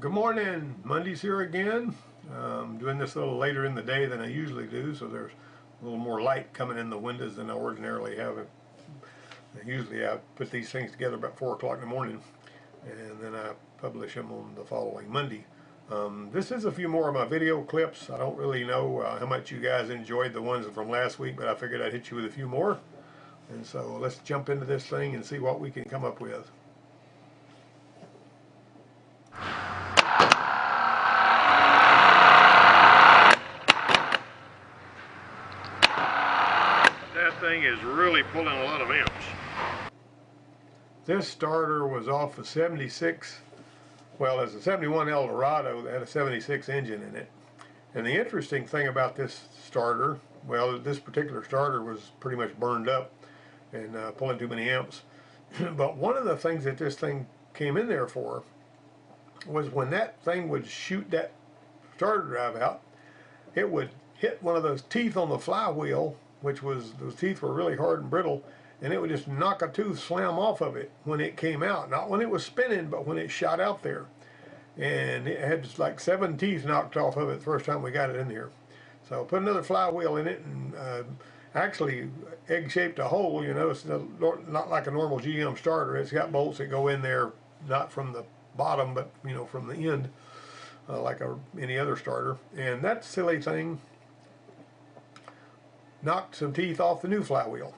Good morning. Monday's here again. Doing this a little later in the day than I usually do, so there's a little more light coming in the windows than I ordinarily have. Usually I put these things together about 4 o'clock in the morning, and then I publish them on the following Monday. This is a few more of my video clips. I don't really know how much you guys enjoyed the ones from last week, but I figured I'd hit you with a few more. And so let's jump into this thing and see what we can come up with. That thing is really pulling a lot of amps. This starter was off a 76, well, it's a 71 Eldorado that had a 76 engine in it. And the interesting thing about this starter, well, this particular starter was pretty much burned up and pulling too many amps. But one of the things that this thing came in there for was when that thing would shoot that starter drive out, it would hit one of those teeth on the flywheel, which was, those teeth were really hard and brittle, and it would just knock a tooth slam off of it when it came out. Not when it was spinning, but when it shot out there. And it had just like 7 teeth knocked off of it the first time we got it in here. So put another flywheel in it, and actually egg-shaped a hole. You know, it's not like a normal GM starter. It's got bolts that go in there, not from the bottom, but you know, from the end, like any other starter. And that silly thing knocked some teeth off the new flywheel.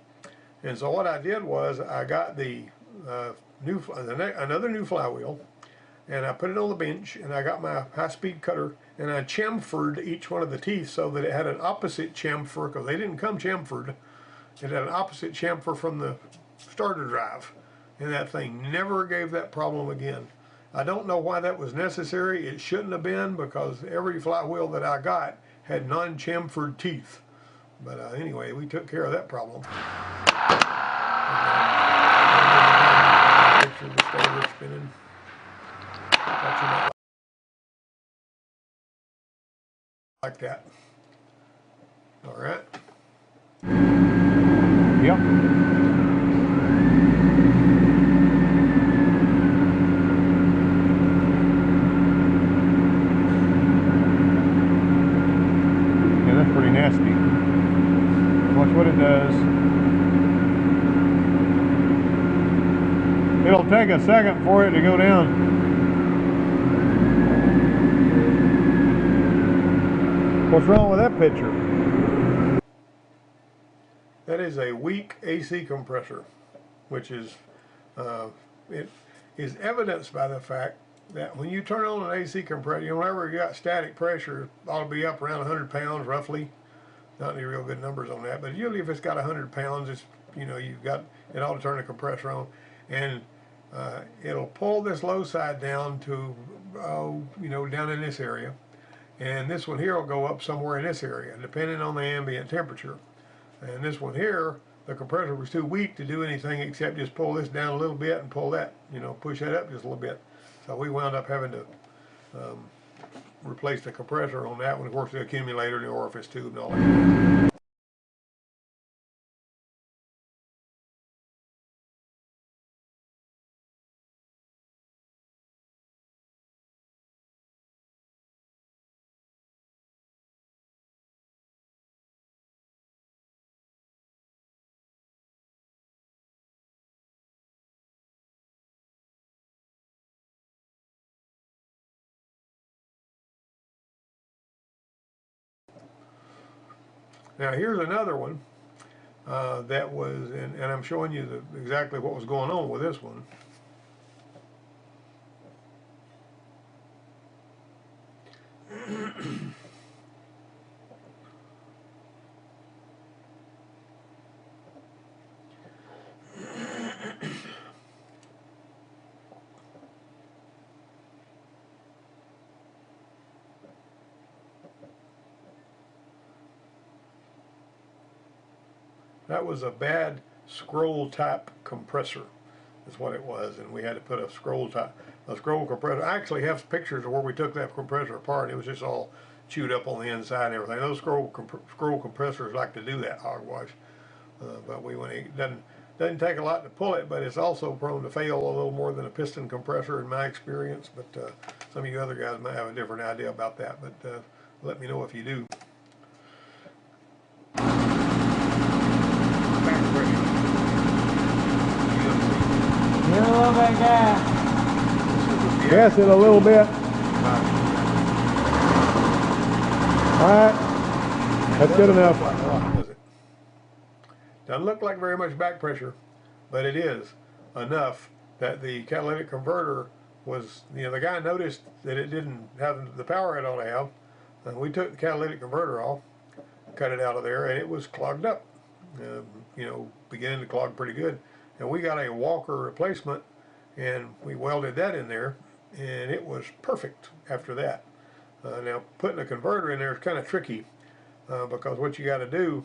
And so what I did was I got the another new flywheel, and I put it on the bench, and I got my high-speed cutter, and I chamfered each one of the teeth so that it had an opposite chamfer, because they didn't come chamfered. It had an opposite chamfer from the starter drive, and that thing never gave that problem again. I don't know why that was necessary. It shouldn't have been, because every flywheel that I got had non-chamfered teeth. But anyway, we took care of that problem. Picture of the starter spinning. Like that. All right. Yep. Yeah, that's pretty nasty. Watch what it does. It'll take a second for it to go down. What's wrong with that picture? That is a weak AC compressor, which is it is evidenced by the fact that when you turn on an AC compressor, you know, whenever you got static pressure, it ought to be up around 100 pounds roughly. Not any real good numbers on that, but usually if it's got 100 pounds, it's, you know, you've got, it ought to turn the compressor on, and it'll pull this low side down to, you know, down in this area, and this one here will go up somewhere in this area, depending on the ambient temperature. And this one here, the compressor was too weak to do anything except just pull this down a little bit and pull that, you know, push that up just a little bit. So we wound up having to replace the compressor on that one. Of course, the accumulator, the orifice tube, and all that. Now here's another one that was, and I'm showing you exactly what was going on with this one. That was a bad scroll type compressor, is what it was, and we had to put a scroll compressor. I actually have pictures of where we took that compressor apart. It was just all chewed up on the inside and everything. Those scroll compressors like to do that, hogwash. But it doesn't Doesn't take a lot to pull it, but it's also prone to fail a little more than a piston compressor in my experience. But some of you other guys might have a different idea about that. But let me know if you do. Back pressure. Give it a little bit of gas. Gas it a little bit. Alright. That's good enough. Doesn't look like very much back pressure, but it is enough that the catalytic converter was, the guy noticed that it didn't have the power it ought to have. We took the catalytic converter off, cut it out of there, and it was clogged up. Beginning to clog pretty good. And we got a Walker replacement, and we welded that in there, and it was perfect after that. Now, putting a converter in there is kind of tricky because what you got to do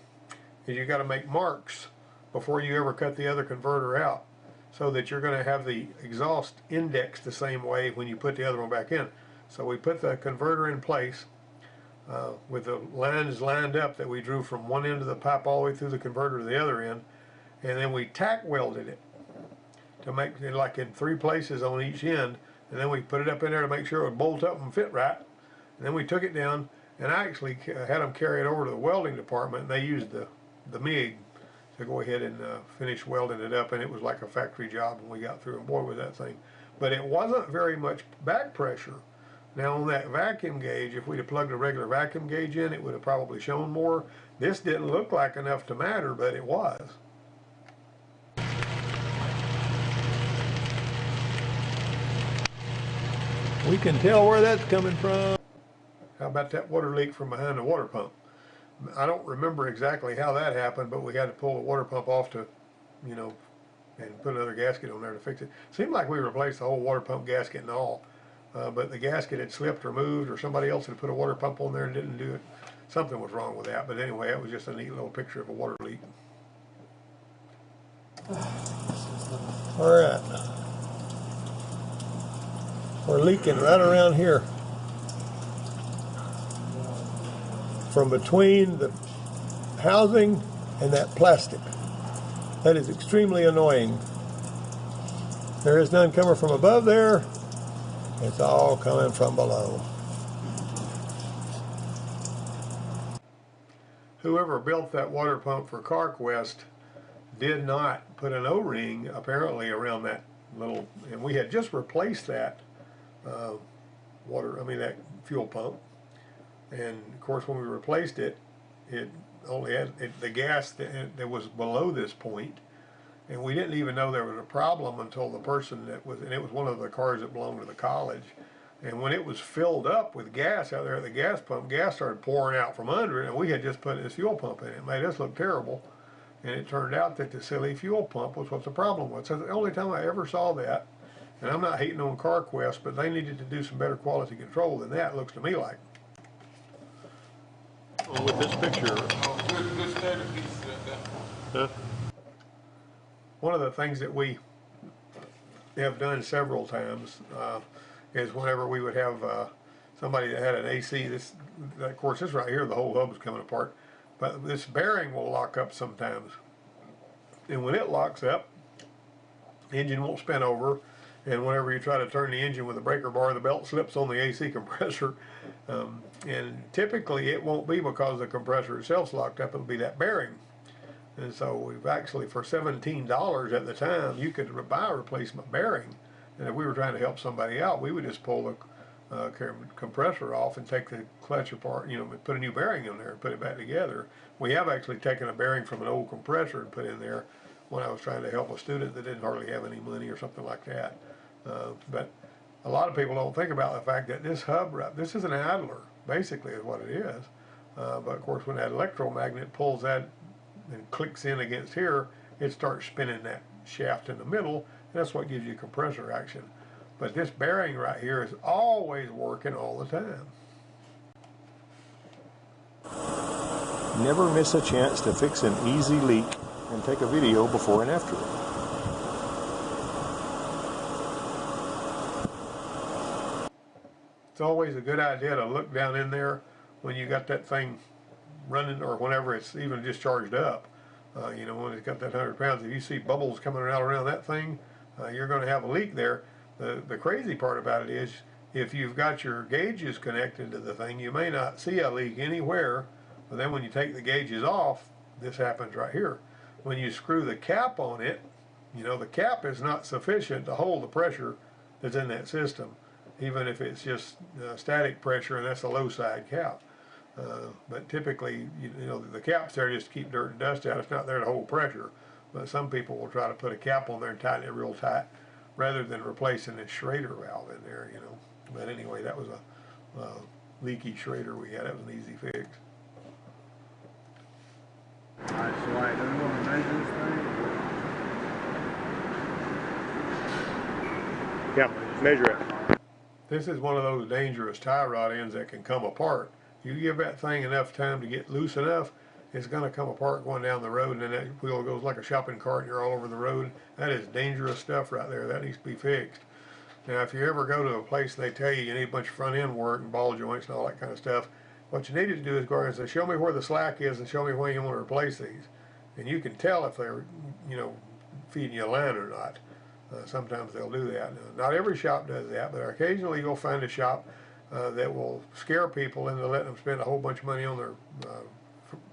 is you got to make marks before you ever cut the other converter out, so that you're going to have the exhaust indexed the same way when you put the other one back in. So we put the converter in place with the lines lined up that we drew from one end of the pipe all the way through the converter to the other end, and then we tack welded it to make it like in 3 places on each end, and then we put it up in there to make sure it would bolt up and fit right. And then we took it down, and I actually had them carry it over to the welding department, and they used the MIG to go ahead and finish welding it up, and it was like a factory job when we got through, and boy was that thing. But it wasn't very much back pressure. Now on that vacuum gauge, if we'd have plugged a regular vacuum gauge in, it would have probably shown more. This didn't look like enough to matter, but it was. We can tell where that's coming from. How about that water leak from behind the water pump? I don't remember exactly how that happened, but we had to pull the water pump off to, and put another gasket on there to fix it. Seemed like we replaced the whole water pump gasket and all, but the gasket had slipped or moved, or somebody else had put a water pump on there and didn't do it. Something was wrong with that, but anyway, it was just a neat little picture of a water leak. All right. We're leaking right around here. From between the housing and that plastic. That is extremely annoying. There is none coming from above there. It's all coming from below. Whoever built that water pump for CarQuest did not put an O-ring apparently around that little, and we had just replaced that that fuel pump. And of course, when we replaced it, it only had the gas that was below this point, and we didn't even know there was a problem until the person and it was one of the cars that belonged to the college. And when it was filled up with gas out there at the gas pump, gas started pouring out from under it, and we had just put this fuel pump in it. It made us look terrible, and it turned out that the silly fuel pump was what the problem was. So the only time I ever saw that, and I'm not hating on CarQuest, but they needed to do some better quality control than that, looks to me like. With this picture. One of the things that we have done several times is whenever we would have somebody that had an AC, of course this right here, the whole hub is coming apart, but this bearing will lock up sometimes. And when it locks up, the engine won't spin over, and whenever you try to turn the engine with a breaker bar, the belt slips on the AC compressor. And typically it won't be because the compressor itself's locked up, it'll be that bearing. And so we've actually, for $17 at the time, you could buy a replacement bearing. And if we were trying to help somebody out, we would just pull the compressor off and take the clutch apart, put a new bearing in there and put it back together. We have actually taken a bearing from an old compressor and put in there when I was trying to help a student that didn't hardly have any money or something like that. But a lot of people don't think about the fact that this hub, this is an idler, basically is what it is. But of course, when that electromagnet pulls that and clicks in against here, it starts spinning that shaft in the middle, and that's what gives you compressor action. But this bearing right here is always working all the time. Never miss a chance to fix an easy leak and take a video before and after. It's always a good idea to look down in there when you got that thing running, or whenever it's even just charged up, You know, when it's got that 100 pounds, if you see bubbles coming out around that thing, you're going to have a leak there. The crazy part about it is, if you've got your gauges connected to the thing, you may not see a leak anywhere, but then when you take the gauges off, this happens right here. When you screw the cap on it, you know, the cap is not sufficient to hold the pressure that's in that system, even if it's just static pressure, and that's a low side cap. But typically, you know, the cap's there just to keep dirt and dust out. It's not there to hold pressure. But some people will try to put a cap on there and tighten it real tight, rather than replacing this Schrader valve in there, you know. But anyway, that was a leaky Schrader we had. That was an easy fix. Alright, so like, do we want to measure this thing? Yeah, measure it. This is one of those dangerous tie rod ends that can come apart. You give that thing enough time to get loose enough, it's going to come apart going down the road, and then that wheel goes like a shopping cart and you're all over the road. That is dangerous stuff right there. That needs to be fixed. Now, if you ever go to a place and they tell you need a bunch of front end work and ball joints and all that kind of stuff, what you need to do is go ahead and say, show me where the slack is and show me when you want to replace these. And you can tell if they're, you know, feeding you a line or not. Sometimes they'll do that. Now, not every shop does that, but occasionally you'll find a shop that will scare people into letting them spend a whole bunch of money on their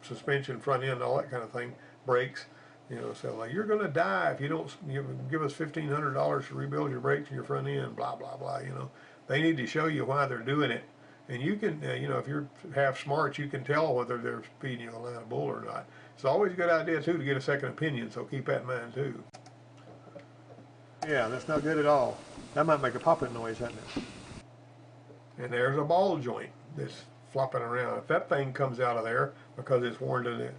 suspension, front end, all that kind of thing, brakes. You know, so like, you're going to die if you don't give us $1,500 to rebuild your brakes and your front end, blah, blah, blah, you know. They need to show you why they're doing it. And you can, you know, if you're half smart, you can tell whether they're feeding you a line of bull or not. It's always a good idea, too, to get a second opinion, so keep that in mind, too. Yeah, that's not good at all. That might make a popping noise, hasn't it? And there's a ball joint that's flopping around. If that thing comes out of there because it's worn to it,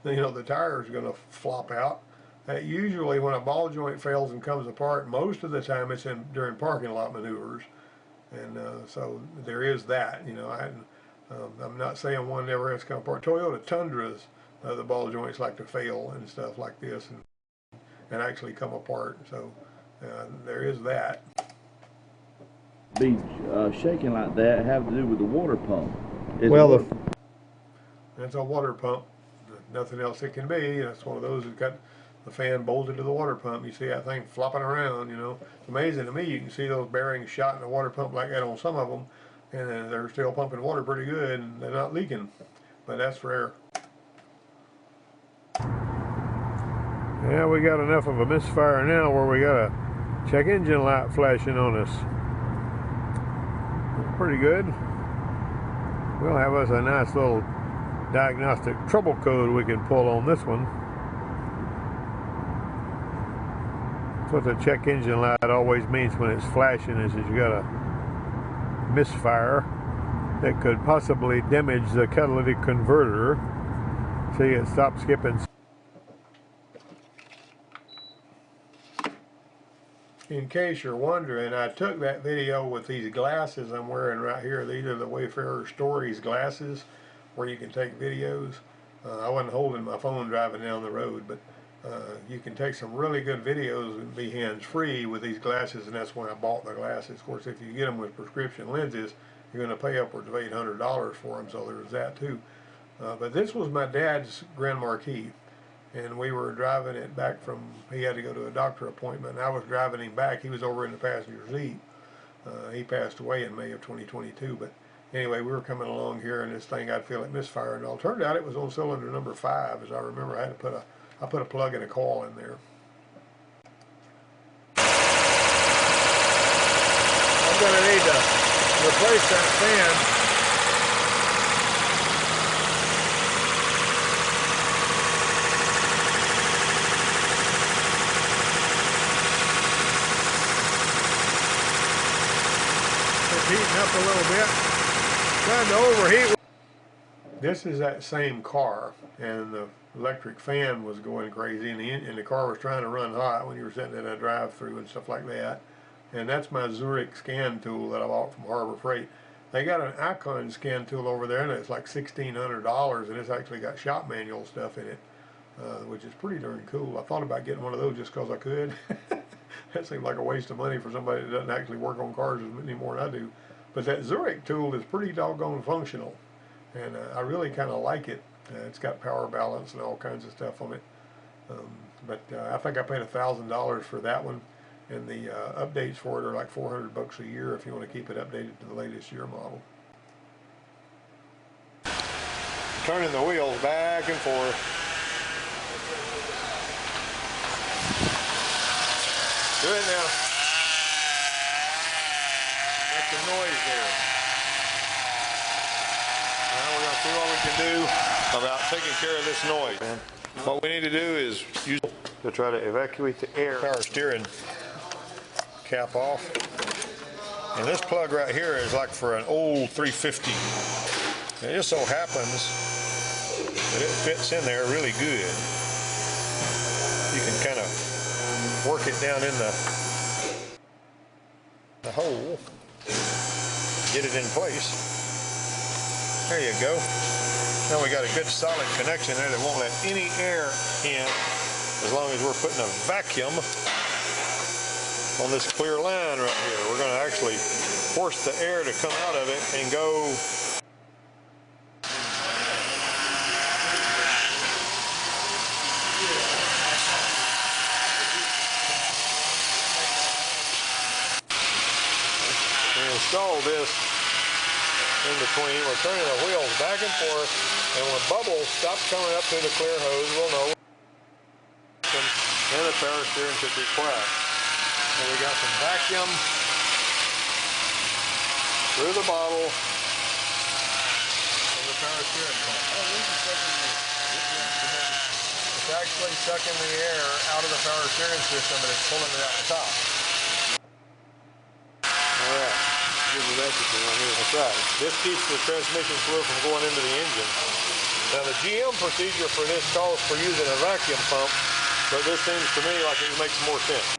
then, you know, the tire is going to flop out. Usually when a ball joint fails and comes apart, most of the time it's during parking lot maneuvers. And so there is that, you know. I'm not saying one never has come apart. Toyota Tundras, the ball joints like to fail and stuff like this and actually come apart. So there is that. Be shaking like that have to do with the water pump. Well, That's a water pump. Nothing else it can be. That's one of those that's got the fan bolted to the water pump. You see that thing flopping around, you know. It's amazing to me. You can see those bearings shot in the water pump like that on some of them, and they're still pumping water pretty good, and they're not leaking. But that's rare. yeah, we got enough of a misfire now where we got a check engine light flashing on us. Pretty good. We'll have us a nice little diagnostic trouble code we can pull on this one. That's what the check engine light always means when it's flashing, is that you got a misfire that could possibly damage the catalytic converter. See, it stopped skipping. In case you're wondering, I took that video with these glasses I'm wearing right here. These are the Wayfarer Stories glasses where you can take videos. I wasn't holding my phone driving down the road, but you can take some really good videos and be hands-free with these glasses, and that's when I bought the glasses. Of course, if you get them with prescription lenses, you're going to pay upwards of $800 for them, so there's that too. But this was my dad's Grand Marquis. And we were driving it back from, he had to go to a doctor appointment, and I was driving him back. He was over in the passenger seat. He passed away in May of 2022. But anyway, we were coming along here, and this thing, I'd feel it misfire. And all turned out it was on cylinder number 5, as I remember. I had to put a plug and a coil in there. I'm going to need to replace that fan. Heating up a little bit, trying to overheat. This is that same car, and the electric fan was going crazy, and the car was trying to run hot when you were sitting in a drive-through and stuff like that. And that's my Zurich scan tool that I bought from Harbor Freight. They got an Icon scan tool over there, and it's like $1,600, and it's actually got shop manual stuff in it, which is pretty darn cool. I thought about getting one of those just because I could. That seemed like a waste of money for somebody that doesn't actually work on cars any more than I do. But that Zurich tool is pretty doggone functional, and I really kind of like it. It's got power balance and all kinds of stuff on it. But I think I paid $1,000 for that one, and the updates for it are like $400 a year if you want to keep it updated to the latest year model. Turning the wheels back and forth. Do it now. Make the noise there. Now we're going to see what we can do about taking care of this noise. What we need to do is use to try to evacuate the air. Power steering cap off. And this plug right here is like for an old 350. And it just so happens that it fits in there really good. You can kind of work it down in the hole, get it in place. There you go. Now we got a good solid connection there that won't let any air in as long as we're putting a vacuum on this clear line right here. We're going to actually force the air to come out of it and go. Install this in between. We're turning the wheels back and forth, and when bubbles stop coming up through the clear hose, we'll know. And the power steering should be quiet. So we got some vacuum through the bottle of the power steering pump. It's actually sucking the air out of the power steering system, and it's pulling it out the top. That's right. This keeps the transmission fluid from going into the engine. Now the GM procedure for this calls for using a vacuum pump, but this seems to me like it makes more sense.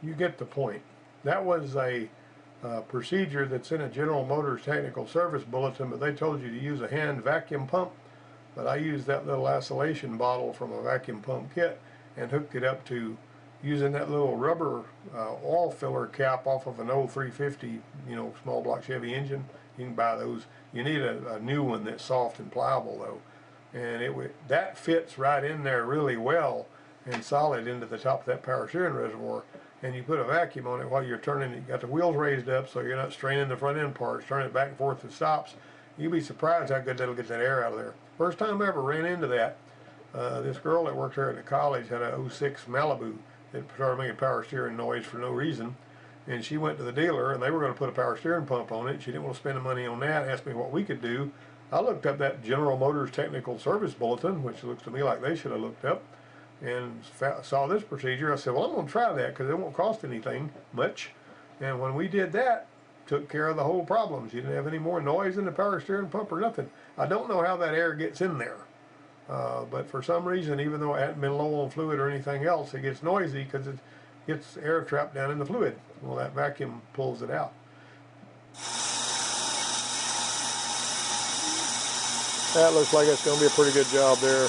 You get the point. That was a procedure that's in a General Motors technical service bulletin, but they told you to use a hand vacuum pump. But I used that little acylation bottle from a vacuum pump kit and hooked it up to using that little rubber oil filler cap off of an old 350, small block Chevy engine. You can buy those. You need a new one that's soft and pliable though, and that fits right in there really well and solid into the top of that power steering reservoir. And you put a vacuum on it while you're turning it. You got the wheels raised up so you're not straining the front end parts. Turn it back and forth to stops. You'd be surprised how good that'll get that air out of there. First time I ever ran into that, this girl that worked here at the college had a 06 Malibu that started making power steering noise for no reason. And she went to the dealer and they were going to put a power steering pump on it. She didn't want to spend the money on that. Asked me what we could do. I looked up that General Motors technical service bulletin, which looks to me like they should have looked up, and saw this procedure. I said, well, I'm going to try that because it won't cost anything much. And when we did that, took care of the whole problems. You didn't have any more noise in the power steering pump or nothing. I don't know how that air gets in there, but for some reason, even though it hadn't been low on fluid or anything else, it gets noisy because it gets air trapped down in the fluid. Well, that vacuum pulls it out. That looks like it's going to be a pretty good job there.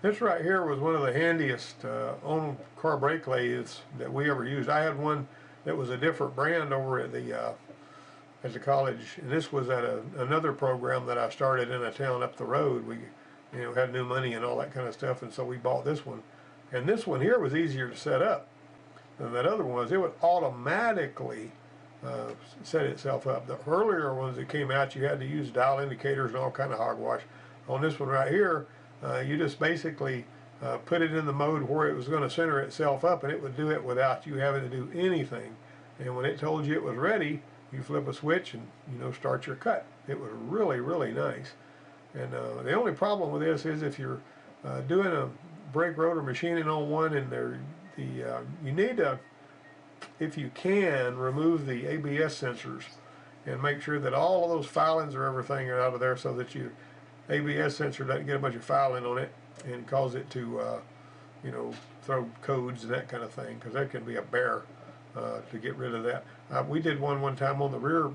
This right here was one of the handiest on-car brake lathes that we ever used. I had one that was a different brand over at the college, and this was at another program that I started in a town up the road. We, had new money and all that kind of stuff, and so we bought this one. And this one here was easier to set up than that other one was. It would automatically set itself up. The earlier ones that came out, you had to use dial indicators and all kind of hogwash. On this one right here, you just basically put it in the mode where it was going to center itself up, and it would do it without you having to do anything. And when it told you it was ready, you flip a switch and, you know, start your cut. It was really, really nice. And the only problem with this is if you're doing a brake rotor machining on one, and you need to, if you can, remove the ABS sensors and make sure that all of those filings or everything are out of there, so that your ABS sensor doesn't get a bunch of filing on it and cause it to, you know, throw codes and that kind of thing, because that can be a bear to get rid of that. We did one time on the rear,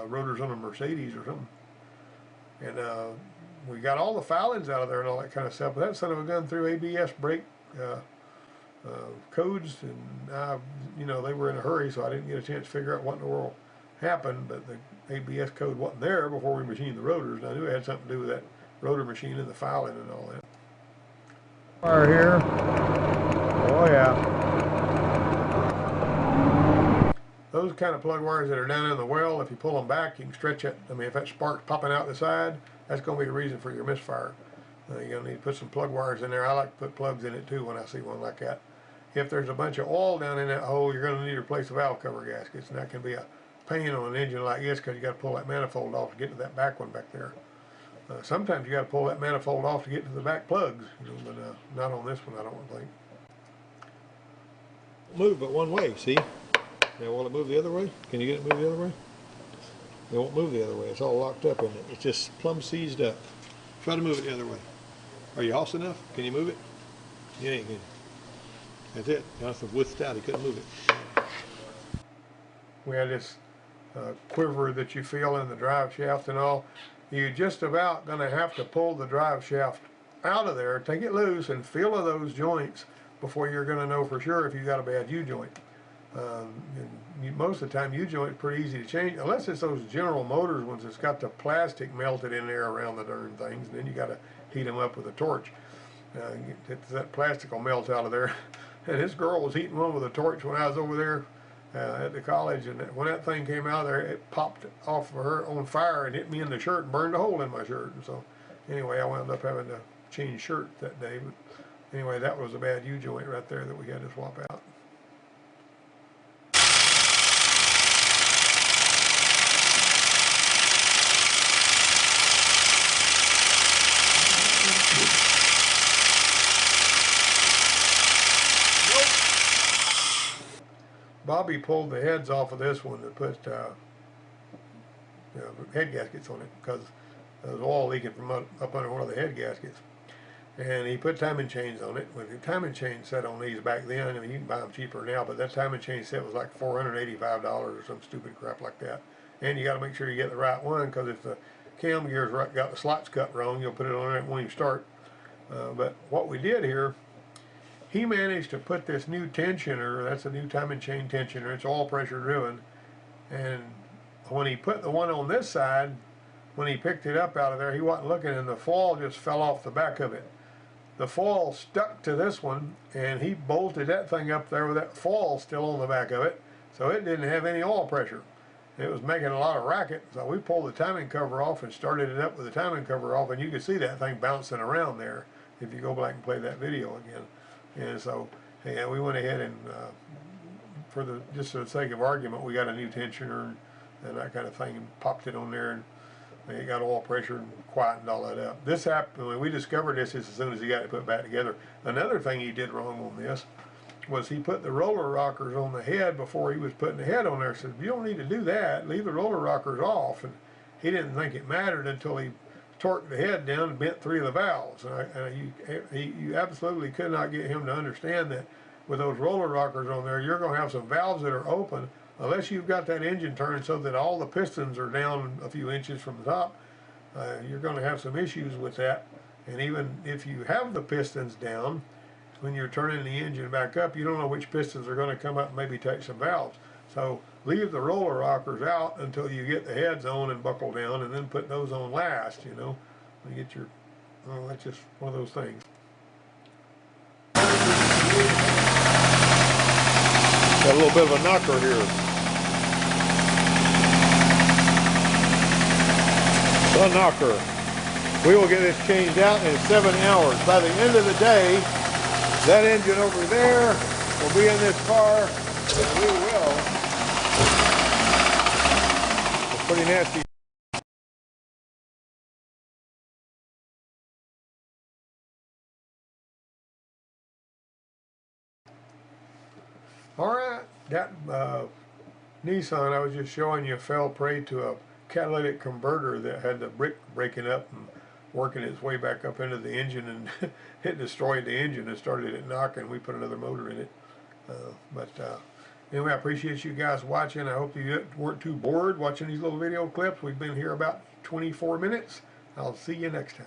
rotors on a Mercedes or something, and we got all the filings out of there and all that kind of stuff. But that son of a gun threw ABS brake codes, and you know, they were in a hurry, so I didn't get a chance to figure out what in the world happened. But the ABS code wasn't there before we machined the rotors, and I knew it had something to do with that rotor machine and the filing and all that. Wire here. Oh yeah. Those kind of plug wires that are down in the well, if you pull them back, you can stretch it. I mean, if that spark's popping out the side, that's going to be the reason for your misfire. You're going to need to put some plug wires in there. I like to put plugs in it too when I see one like that. If there's a bunch of oil down in that hole, you're going to need to replace the valve cover gaskets, and that can be a pain on an engine like this, because you got to pull that manifold off to get to that back one back there. Sometimes you got to pull that manifold off to get to the back plugs, you know, but not on this one, I don't think. Move but one way, see? Now, will it move the other way? Can you get it to move the other way? It won't move the other way. It's all locked up in it. It's just plumb seized up. Try to move it the other way. Are you hoss enough? Can you move it? You ain't good. That's it. Jonathan whiffed out. He couldn't move it. We had this quiver that you feel in the drive shaft and all. You're just about going to have to pull the drive shaft out of there, take it loose, and feel of those joints before you're going to know for sure if you got a bad U-joint. Most of the time, U-joint is pretty easy to change, unless it's those General Motors ones that's got the plastic melted in there around the darn things, and then you got to heat them up with a torch. That plastic will melt out of there. And this girl was heating one with a torch when I was over there at the college, and when that thing came out of there, it popped off of her on fire and hit me in the shirt and burned a hole in my shirt. And so anyway, I wound up having to change shirt that day. But anyway, that was a bad U-joint right there that we had to swap out. Bobby pulled the heads off of this one to put head gaskets on it, because there was oil leaking from up under one of the head gaskets. And he put timing chains on it. With the timing chain set on these back then, I mean, you can buy them cheaper now, but that timing chain set was like $485 or some stupid crap like that. And you got to make sure you get the right one, because if the cam gear's got the slots cut wrong, you'll put it on it when you start. But what we did here, he managed to put this new tensioner, that's a new timing chain tensioner, it's all pressure driven, and when he put the one on this side, when he picked it up out of there, he wasn't looking, and the foil just fell off the back of it. The foil stuck to this one, and he bolted that thing up there with that foil still on the back of it, so it didn't have any oil pressure. It was making a lot of racket, so we pulled the timing cover off and started it up with the timing cover off, and you can see that thing bouncing around there if you go back and play that video again. And so, yeah, we went ahead and, just for the sake of argument, we got a new tensioner and that kind of thing, and popped it on there, and it got oil pressure and quietened all that up. This happened when we discovered this as soon as he got it put back together. Another thing he did wrong on this was he put the roller rockers on the head before he was putting the head on there. He said, you don't need to do that, leave the roller rockers off. And he didn't think it mattered until he torqued the head down and bent 3 of the valves. And you absolutely could not get him to understand that with those roller rockers on there, you're going to have some valves that are open. Unless you've got that engine turned so that all the pistons are down a few inches from the top, you're going to have some issues with that. And even if you have the pistons down, when you're turning the engine back up, you don't know which pistons are going to come up and maybe touch some valves. So leave the roller rockers out until you get the heads on and buckle down, and then put those on last, you know. You get your, well, that's just one of those things. Got a little bit of a knocker here. the knocker. We will get this changed out in 7 hours. By the end of the day, that engine over there will be in this car, and we will. It's pretty nasty. All right, that Nissan I was just showing you fell prey to a catalytic converter that had the brick breaking up and working its way back up into the engine, and it destroyed the engine and started it knocking. We put another motor in it. Anyway, I appreciate you guys watching. I hope you weren't too bored watching these little video clips. We've been here about 24 minutes. I'll see you next time.